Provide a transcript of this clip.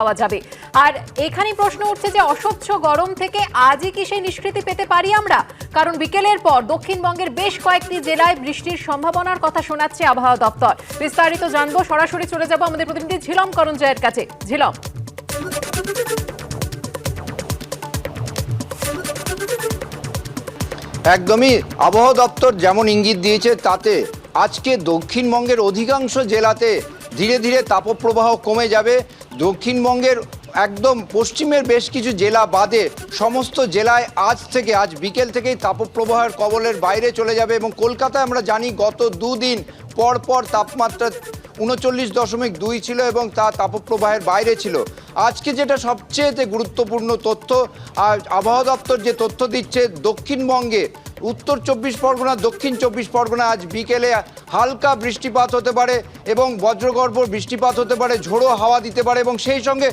পাওয়া যাবে। আর এখানেই প্রশ্ন উঠছে যে অসহ্য গরম থেকে আজই কি সেই নিষ্কৃতি পেতে পারি আমরা? কারণ বিকেলের পর দক্ষিণবঙ্গের বেশ কয়েকটি জেলায় বৃষ্টির সম্ভাবনার কথা শোনাচ্ছে আবহাওয়া দপ্তর। বিস্তারিত জানবো, সরাসরি চলে যাব আমাদের প্রতিনিধি ঝিলম করঞ্জয়ের কাছে। ঝিলম, একদমই আবহাওয়া দপ্তর যেমন ইঙ্গিত দিয়েছে তাতে আজকে দক্ষিণবঙ্গের অধিকাংশ জেলাতে ধীরে ধীরে তাপপ্রবাহ কমে যাবে। দক্ষিণবঙ্গের একদম পশ্চিমের বেশ কিছু জেলা বাদে সমস্ত জেলায় আজ বিকেল থেকেই তাপপ্রবাহের কবলের বাইরে চলে যাবে। এবং কলকাতায় আমরা জানি গত দুদিন পর পর তাপমাত্রা 39.2 ছিল এবং তা তাপপ্রবাহের বাইরে ছিল। আজকে যেটা সবচেয়ে গুরুত্বপূর্ণ তথ্য, আর আবহাওয়া দপ্তর যে তথ্য দিচ্ছে, দক্ষিণবঙ্গে উত্তর 24 পরগনা, দক্ষিণ 24 পরগনা আজ বিকেলে হালকা বৃষ্টিপাত হতে পারে এবং বজ্রগর্ভ বৃষ্টিপাত হতে পারে, ঝোড়ো হাওয়া দিতে পারে এবং সেই সঙ্গে